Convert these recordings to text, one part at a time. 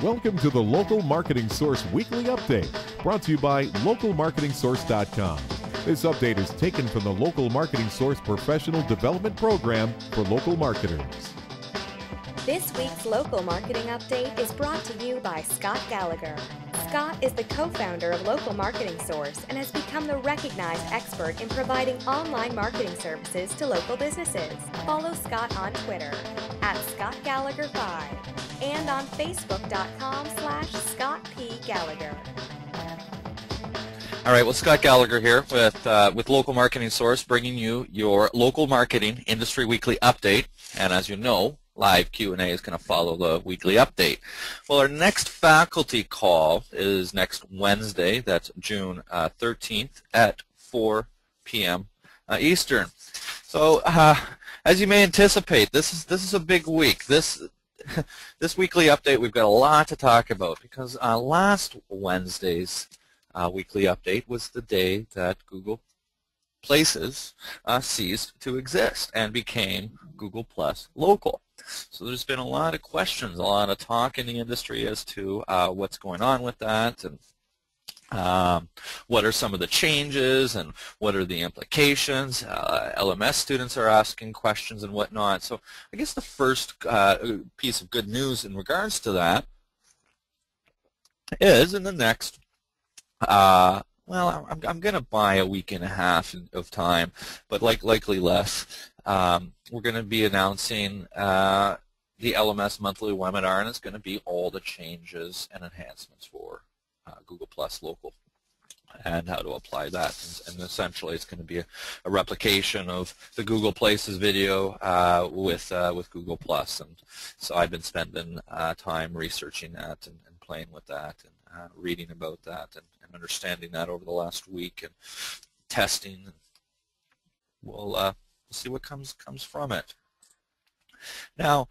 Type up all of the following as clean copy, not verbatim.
Welcome to the Local Marketing Source Weekly Update, brought to you by localmarketingsource.com. This update is taken from the Local Marketing Source Professional Development Program for local marketers. This week's Local Marketing Update is brought to you by Scott Gallagher. Scott is the co-founder of Local Marketing Source and has become the recognized expert in providing online marketing services to local businesses. Follow Scott on Twitter @ScottGallagher5 and on Facebook.com/ScottPGallagher. All right, well, Scott Gallagher here with Local Marketing Source, bringing you your local marketing industry weekly update. And as you know, live Q&A is going to follow the weekly update. Well, our next faculty call is next Wednesday. That's June 13th at 4 p.m. Eastern. So, as you may anticipate, this is a big week. This weekly update, we've got a lot to talk about because last Wednesday's weekly update was the day that Google Places ceased to exist and became Google Plus Local. So there's been a lot of questions, a lot of talk in the industry as to what's going on with that, and what are some of the changes and what are the implications. LMS students are asking questions and whatnot. So I guess the first piece of good news in regards to that is in the next well, I'm going to buy a week and a half of time, but likely less. We're going to be announcing the LMS Monthly Webinar, and it's going to be all the changes and enhancements for Google Plus Local and how to apply that. And essentially, it's going to be a replication of the Google Places video with Google Plus. And so I've been spending time researching that and playing with that and reading about that and understanding that over the last week and testing. And we'll see what comes from it. Now,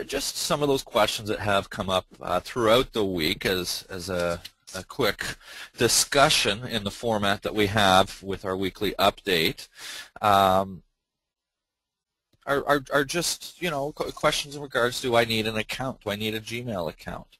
just some of those questions that have come up throughout the week as a quick discussion in the format that we have with our weekly update are just, you know, questions in regards to, do I need an account? Do I need a Gmail account?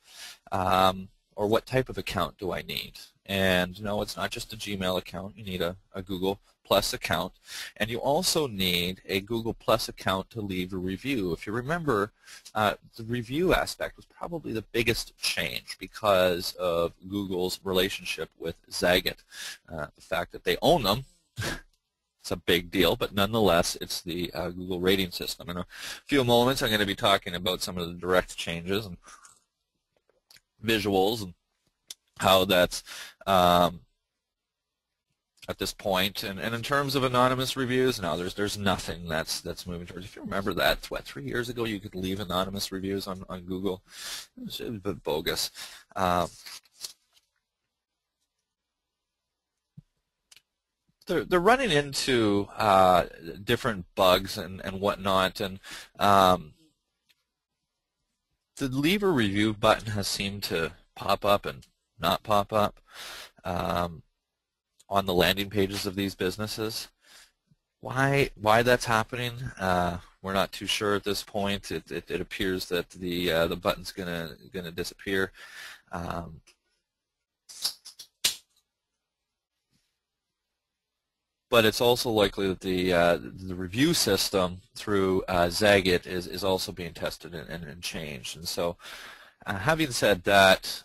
Or what type of account do I need? And no, it's not just a Gmail account. You need a Google Plus account. And you also need a Google Plus account to leave a review. If you remember, the review aspect was probably the biggest change because of Google's relationship with Zagat. The fact that they own them, it's a big deal, but nonetheless, it's the Google rating system. In a few moments, I'm going to be talking about some of the direct changes and visuals and how that's at this point. And in terms of anonymous reviews, no, there's nothing that's moving towards. If you remember that, what, 3 years ago you could leave anonymous reviews on Google. It was a bit bogus. They're running into different bugs and whatnot, and the leave a review button has seemed to pop up and not pop up on the landing pages of these businesses. Why that's happening, we're not too sure at this point. It appears that the button's gonna disappear. But it's also likely that the review system through Zagat is also being tested and changed. And so, having said that,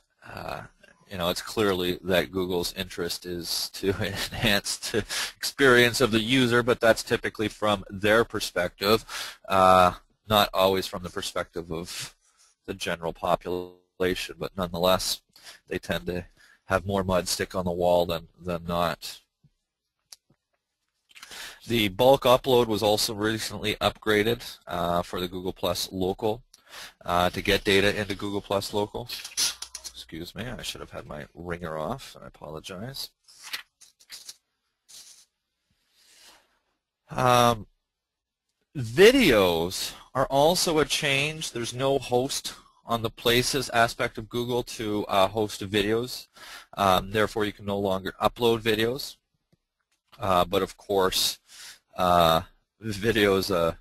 you know, it's clearly that Google's interest is to enhance the experience of the user, but that's typically from their perspective, not always from the perspective of the general population. But nonetheless, they tend to have more mud stick on the wall than not. The bulk upload was also recently upgraded for the Google Plus Local to get data into Google Plus Local. Excuse me, I should have had my ringer off. I apologize. Videos are also a change. There's no host on the Places aspect of Google to host videos. Therefore, you can no longer upload videos. But of course, video is a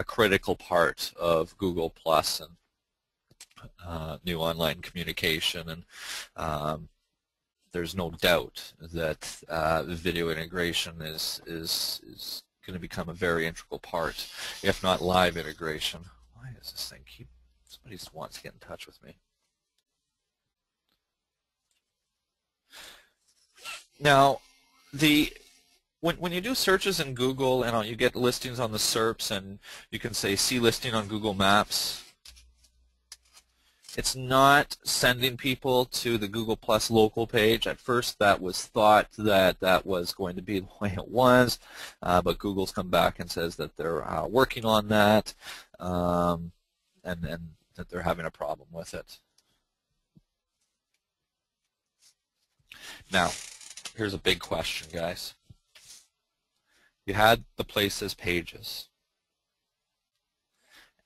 critical part of Google Plus, and new online communication, and there's no doubt that video integration is going to become a very integral part, if not live integration. Why does this thing keep? Somebody just wants to get in touch with me. Now, when you do searches in Google and you get listings on the SERPs, and you can say see listing on Google Maps, it's not sending people to the Google Plus local page. At first that was thought that that was going to be the way it was, but Google's come back and says that they're working on that, and that they're having a problem with it. Now, here's a big question, guys. You had the places pages,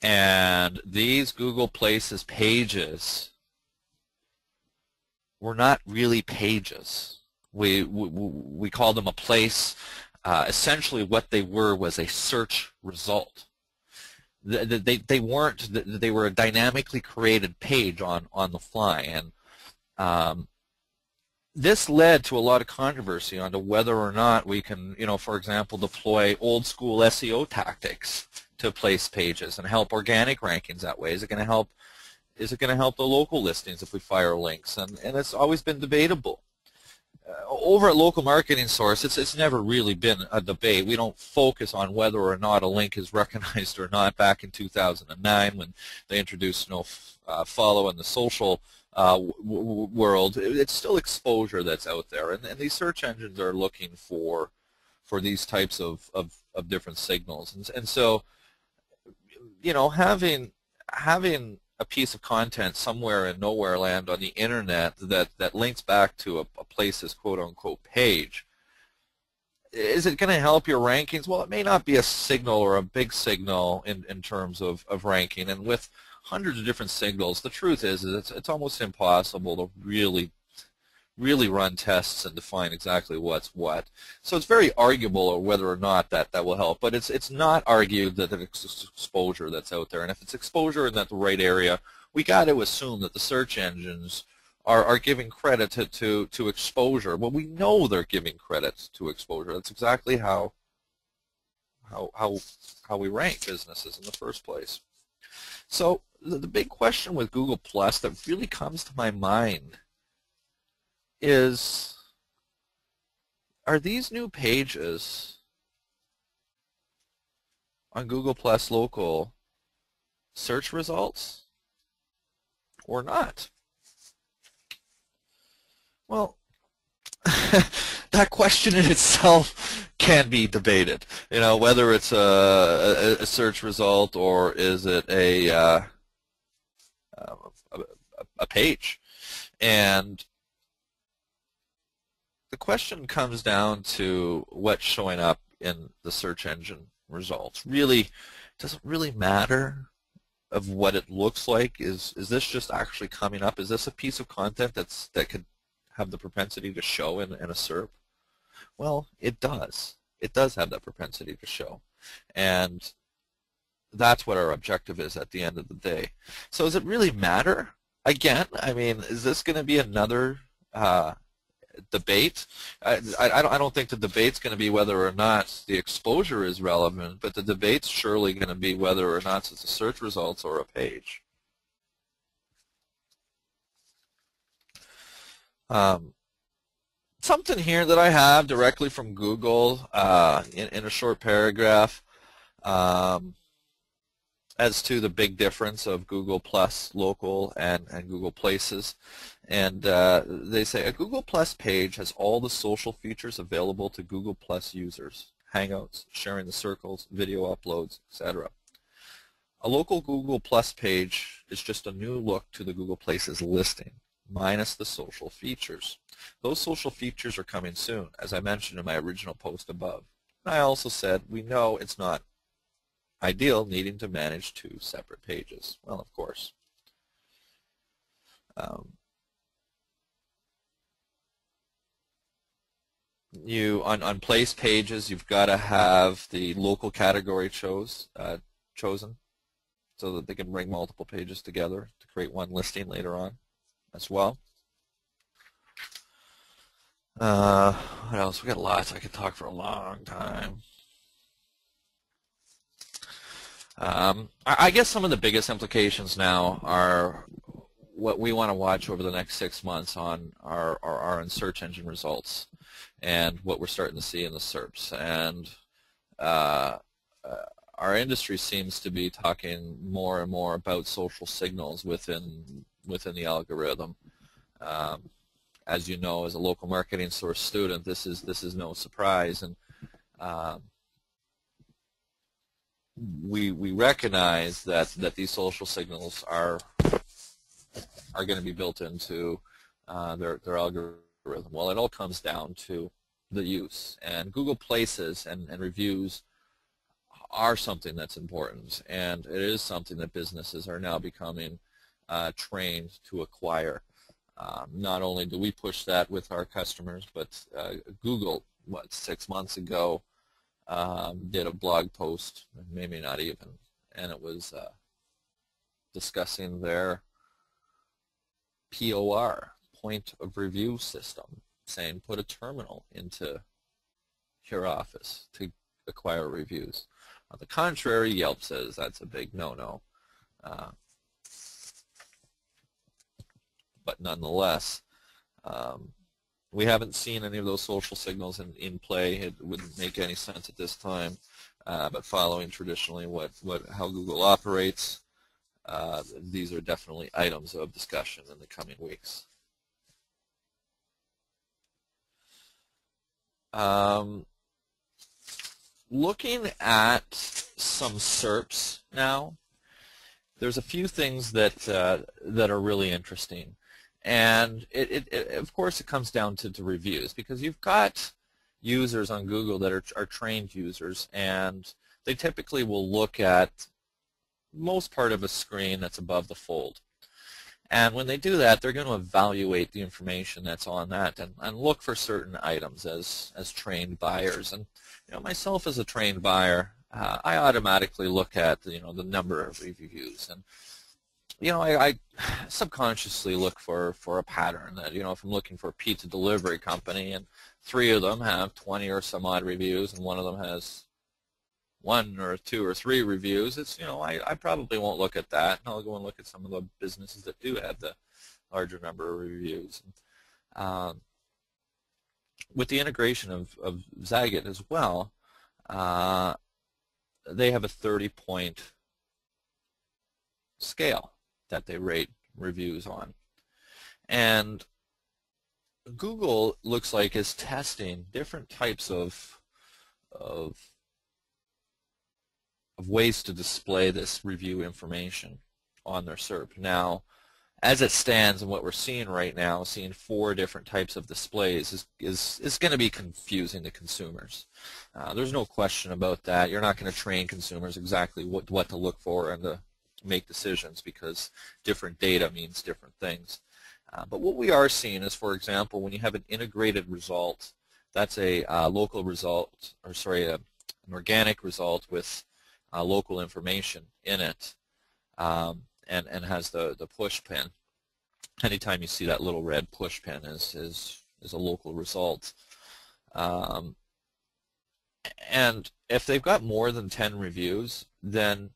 and these Google Places pages were not really pages. We called them a place. Essentially what they were was a search result. They weren't. They were a dynamically created page on the fly, and this led to a lot of controversy on to whether or not we can, for example, deploy old school SEO tactics to place pages and help organic rankings that way. Is it going to help? Is it going to help the local listings if we fire links? And it's always been debatable. Over at Local Marketing Source, it's never really been a debate. We don't focus on whether or not a link is recognized or not. Back in 2009, when they introduced follow in the social world, it's still exposure that's out there, and these search engines are looking for these types of different signals, and so having a piece of content somewhere in nowhere land on the internet that links back to a place's quote-unquote page, is it going to help your rankings? Well, it may not be a signal or a big signal in terms of ranking, and with hundreds of different signals, the truth is it's almost impossible to really run tests and define exactly what's what. So it's very arguable whether or not that will help, but it's not argued that it's exposure that's out there. And if it's exposure in the right area, we got to assume that the search engines are giving credit to exposure. Well, we know they're giving credit to exposure. That's exactly how we rank businesses in the first place. So the big question with Google Plus that really comes to my mind is, are these new pages on Google Plus Local search results or not? Well, that question in itself can be debated. Whether it's a search result or is it a page. And the question comes down to what's showing up in the search engine results. Really, does it really matter of what it looks like? Is this just actually coming up? Is this a piece of content that could have the propensity to show in a SERP? Well, it does. It does have that propensity to show. And that's what our objective is at the end of the day. So does it really matter? Again, I mean, is this going to be another debate? I don't think the debate's going to be whether or not the exposure is relevant, but the debate's surely going to be whether or not it's a search results or a page. Something here that I have directly from Google in a short paragraph as to the big difference of Google Plus Local and Google Places. And they say a Google Plus page has all the social features available to Google Plus users: Hangouts, sharing the circles, video uploads, etc. A local Google Plus page is just a new look to the Google Places listing, minus the social features. Those social features are coming soon, as I mentioned in my original post above. And I also said we know it's not ideal needing to manage two separate pages. Well, of course. On place pages, you've got to have the local category chosen. so that they can bring multiple pages together to create one listing later on as well. What else? We got lots. I could talk for a long time. I guess some of the biggest implications now are what we want to watch over the next 6 months on our search engine results and what we're starting to see in the SERPs. And our industry seems to be talking more and more about social signals within the algorithm. As you know, as a local marketing source student, this is no surprise, and we recognize that these social signals are going to be built into their algorithm. Well, it all comes down to the use, and Google Places and reviews are something that's important, and it is something that businesses are now becoming trained to acquire. Not only do we push that with our customers, but Google, 6 months ago, did a blog post, maybe not even, and it was discussing their POR, point of review system, saying put a terminal into your office to acquire reviews. On the contrary, Yelp says that's a big no-no. But nonetheless, we haven't seen any of those social signals in play. It wouldn't make any sense at this time. But following traditionally how Google operates, these are definitely items of discussion in the coming weeks. Looking at some SERPs now, there's a few things that are really interesting. And of course, it comes down to reviews, because you've got users on Google that are trained users, and they typically will look at most part of a screen that's above the fold. And when they do that, they're going to evaluate the information that's on that and look for certain items as trained buyers. And myself as a trained buyer, I automatically look at the number of reviews, and I subconsciously look for a pattern that, if I'm looking for a pizza delivery company and 3 of them have 20 or some odd reviews and one of them has 1 or 2 or 3 reviews, it's, I probably won't look at that, and I'll go and look at some of the businesses that do have the larger number of reviews. With the integration of Zagat as well, they have a 30-point scale that they rate reviews on. And Google looks like is testing different types of ways to display this review information on their SERP. Now, as it stands and what we're seeing right now, seeing 4 different types of displays is going to be confusing to consumers. There's no question about that. You're not going to train consumers exactly what to look for and to make decisions, because different data means different things. But what we are seeing is, for example, when you have an integrated result, that's a local result, or sorry, an organic result with local information in it, and has the push pin. Anytime you see that little red push pin is a local result. And if they've got more than 10 reviews, then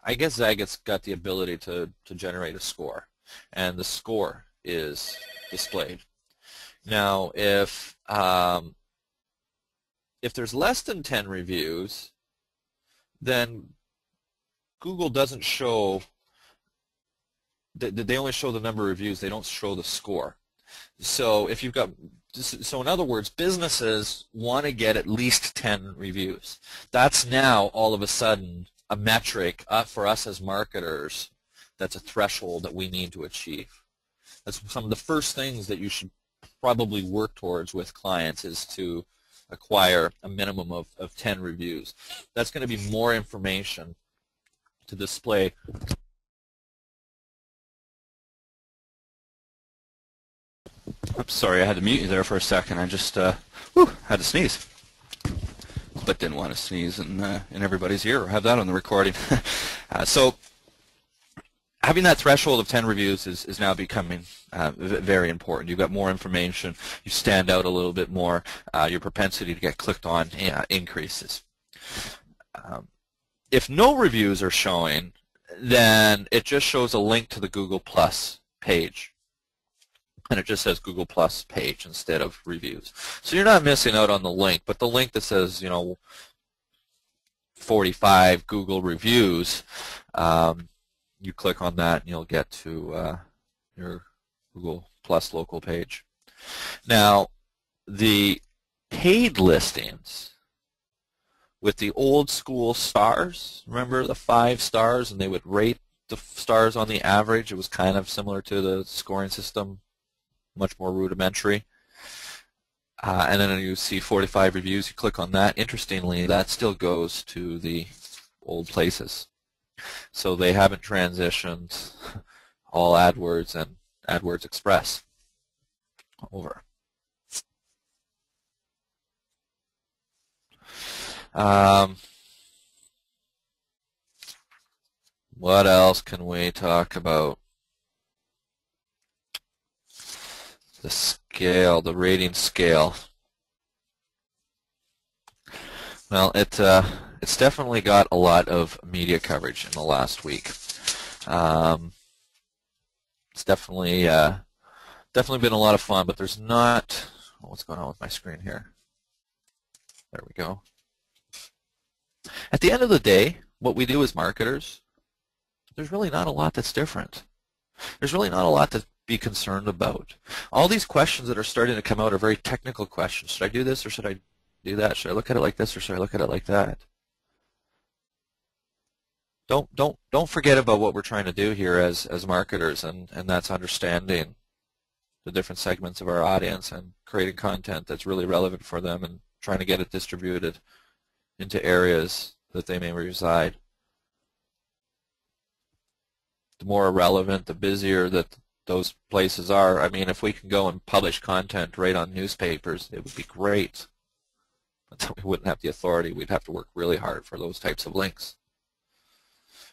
I guess Zagat's got the ability to generate a score, and the score is displayed. Now, if there's less than 10 reviews, then Google doesn't show, they only show the number of reviews, they don't show the score. So if you've got, so in other words, businesses want to get at least 10 reviews. That's now all of a sudden a metric for us as marketers. That's a threshold that we need to achieve. That's some of the first things that you should probably work towards with clients, is to acquire a minimum of 10 reviews. That's going to be more information to display. Oops, sorry, I had to mute you there for a second. I just had to sneeze, but didn't want to sneeze in everybody's ear or have that on the recording. So having that threshold of 10 reviews is now becoming very important. You've got more information, you stand out a little bit more, your propensity to get clicked on increases. If no reviews are showing, then it just shows a link to the Google Plus page. And it just says Google Plus page instead of reviews. So you're not missing out on the link, but the link that says, 45 Google reviews, you click on that and you'll get to your Google Plus local page. Now, the paid listings with the old school stars, remember the 5 stars, and they would rate the stars on the average. It was kind of similar to the scoring system, much more rudimentary. And then you see 45 reviews, you click on that. Interestingly, that still goes to the old places. So they haven't transitioned all AdWords and AdWords Express over. What else can we talk about? The scale, the rating scale. Well, it's definitely got a lot of media coverage in the last week. It's definitely been a lot of fun, but there's not. What's going on with my screen here? There we go. At the end of the day, what we do as marketers, there's really not a lot that's different. There's really not a lot to be concerned about. All these questions that are starting to come out are very technical questions. Should I do this or should I do that? Should I look at it like this or should I look at it like that? Don't forget about what we're trying to do here as marketers, and that's understanding the different segments of our audience and creating content that's really relevant for them and trying to get it distributed into areas that they may reside. The more relevant, the busier that those places are. I mean, if we can go and publish content right on newspapers, it would be great. But we wouldn't have the authority. We'd have to work really hard for those types of links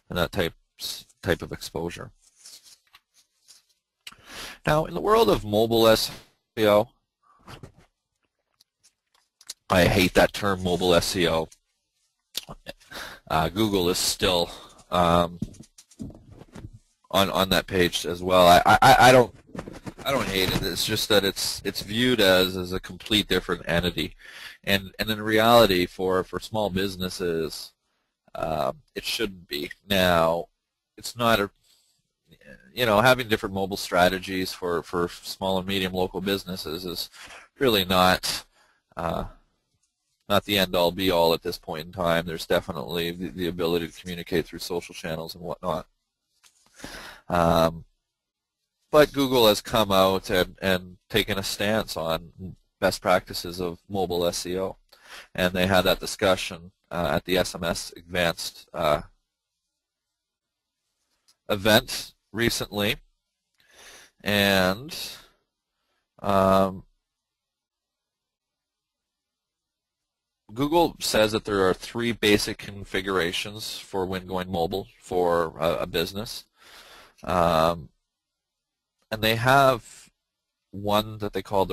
and that type of exposure. Now, in the world of mobile SEO, I hate that term, mobile SEO. Google is still on that page as well. I don't hate it. It's just that it's viewed as a complete different entity, and in reality, for small businesses, it shouldn't be. Now, it's not a having different mobile strategies for small and medium local businesses is really not the end-all be-all at this point in time. There's definitely the ability to communicate through social channels and whatnot. But Google has come out and taken a stance on best practices of mobile SEO. And they had that discussion at the SMS Advanced event recently. And Google says that there are 3 basic configurations for when going mobile for a business. And they have one that they call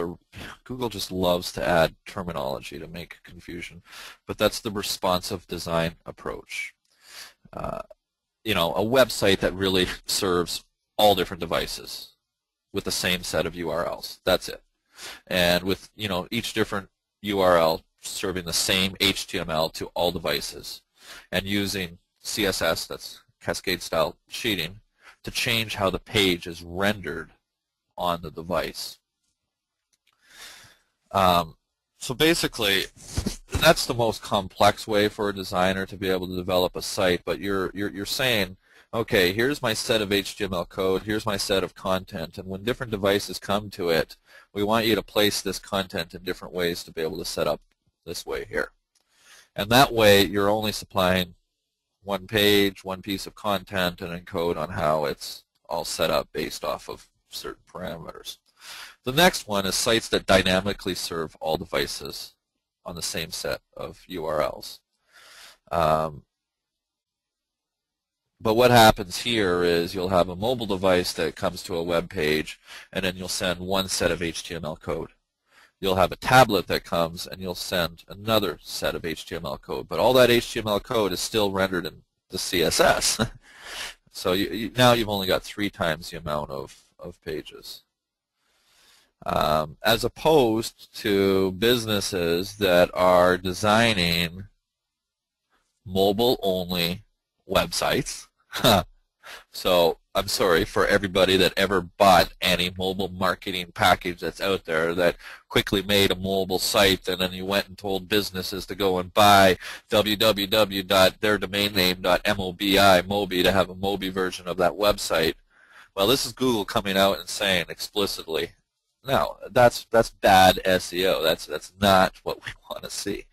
Google just loves to add terminology to make confusion, but that's the responsive design approach. A website that really serves all different devices with the same set of URLs. That's it. And with, each different URL serving the same HTML to all devices and using CSS, that's cascade style sheeting, to change how the page is rendered on the device. So basically, that's the most complex way for a designer to be able to develop a site. But you're saying, okay, here's my set of HTML code, here's my set of content, and when different devices come to it, we want you to place this content in different ways to be able to set up this way here. And that way, you're only supplying one page, one piece of content, and encode on how it's all set up based off of certain parameters. The next one is sites that dynamically serve all devices on the same set of URLs. But what happens here is you'll have a mobile device that comes to a web page, and then you'll send one set of HTML code. You'll have a tablet that comes, and you'll send another set of HTML code. But all that HTML code is still rendered in the CSS. So now you've only got 3 times the amount of pages. As opposed to businesses that are designing mobile-only websites. So I'm sorry for everybody that ever bought any mobile marketing package that's out there that quickly made a mobile site, and then you went and told businesses to go and buy www.theirdomainname.mobi to have a Mobi version of that website. Well, this is Google coming out and saying explicitly, no, that's bad SEO. That's not what we want to see.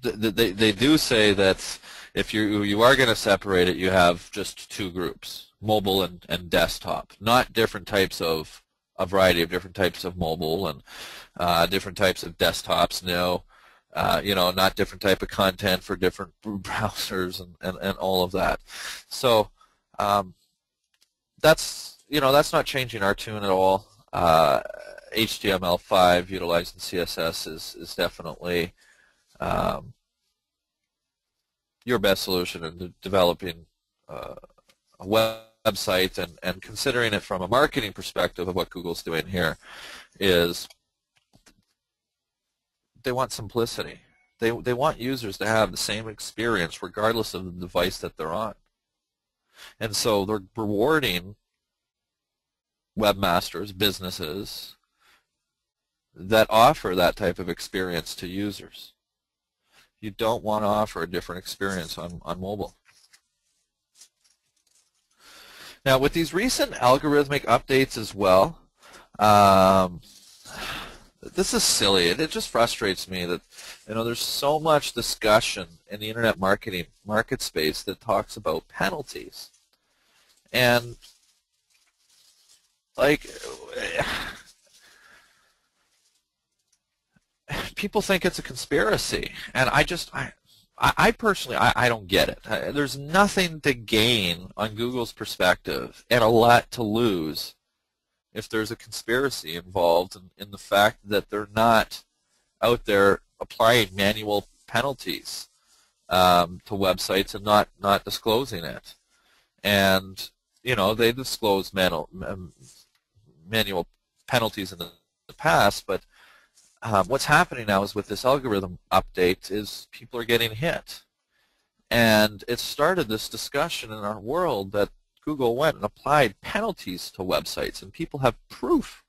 They do say that if you are going to separate it, you have just 2 groups, mobile and desktop, not different types of a variety of different types of mobile and different types of desktops. No, not different type of content for different browsers and all of that. So that's not changing our tune at all. HTML5 utilizing CSS is definitely your best solution in developing a website, and considering it from a marketing perspective of what Google's doing here is they want simplicity. They want users to have the same experience regardless of the device that they're on. And so they're rewarding webmasters, businesses that offer that type of experience to users. You don't want to offer a different experience on mobile. Now, with these recent algorithmic updates as well, this is silly. It just frustrates me that there's so much discussion in the internet marketing market space that talks about penalties, and people think it's a conspiracy, and I personally don't get it. There's nothing to gain on Google's perspective and a lot to lose if there's a conspiracy involved in the fact that they're not out there applying manual penalties to websites and not disclosing it. And they disclosed manual penalties in the past, but what's happening now is with this algorithm update is people are getting hit. And it started this discussion in our world that Google went and applied penalties to websites, and people have proof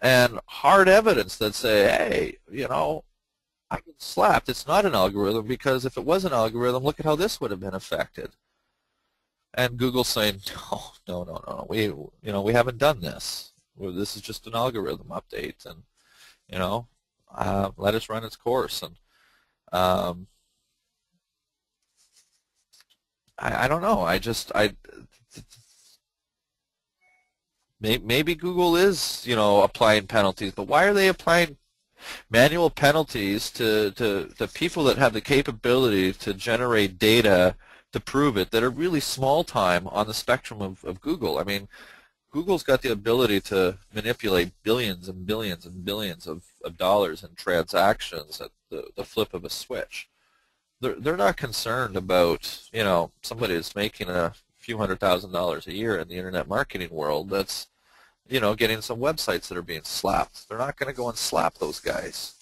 and hard evidence that say, hey, I get slapped. It's not an algorithm, because if it was an algorithm, look at how this would have been affected. And Google's saying, no, we haven't done this. This is just an algorithm update, and let us run its course. And I don't know. Maybe Google is applying penalties, but why are they applying manual penalties to people that have the capability to generate data to prove it, that are really small time on the spectrum of Google? I mean, Google's got the ability to manipulate billions and billions and billions of dollars in transactions at the flip of a switch. They're not concerned about somebody that's making a few $100,000 a year in the internet marketing world that's getting some websites that are being slapped. They're not going to go and slap those guys.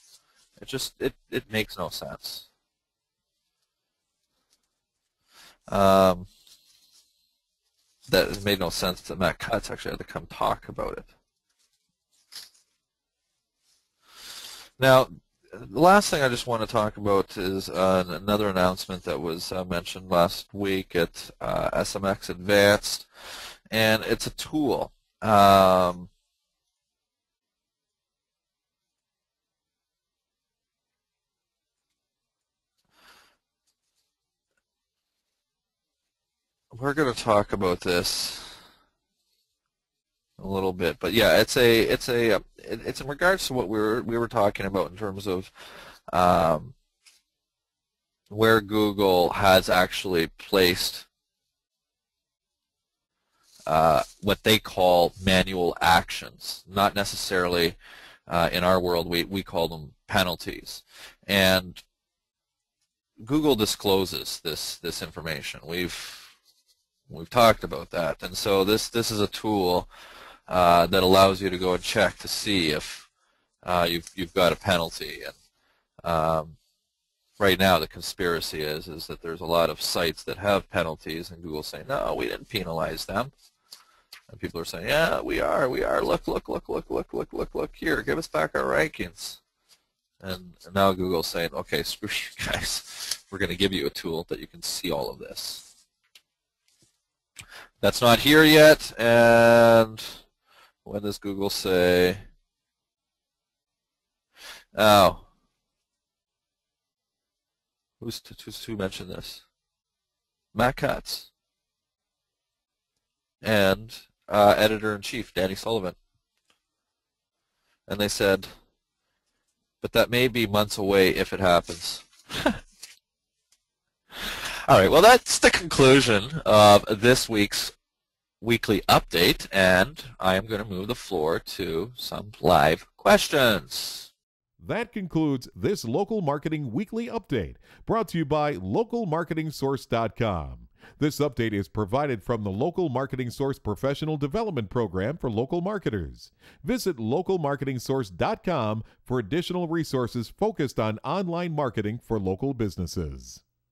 It makes no sense. That it made no sense that Matt Cutts actually had to come talk about it. Now, the last thing I just want to talk about is another announcement that was mentioned last week at SMX Advanced, and it's a tool. We're going to talk about this a little bit, but yeah, it's in regards to what we were talking about in terms of where Google has actually placed what they call manual actions. Not necessarily, in our world, we call them penalties. And Google discloses this information. We've talked about that. And so this is a tool that allows you to go and check to see if you've got a penalty. And right now the conspiracy is that there's a lot of sites that have penalties, and Google's saying, no, we didn't penalize them. And people are saying, yeah, we are. Look here, give us back our rankings. And now Google's saying, okay, screw you guys. We're going to give you a tool that you can see all of this. That's not here yet. And when does Google say, oh, who mentioned this? Matt Katz and editor-in-chief Danny Sullivan. And they said, but that may be months away if it happens. All right, well, that's the conclusion of this week's weekly update, and I am going to move the floor to some live questions. That concludes this Local Marketing Weekly Update, brought to you by LocalMarketingSource.com. This update is provided from the Local Marketing Source Professional Development Program for local marketers. Visit LocalMarketingSource.com for additional resources focused on online marketing for local businesses.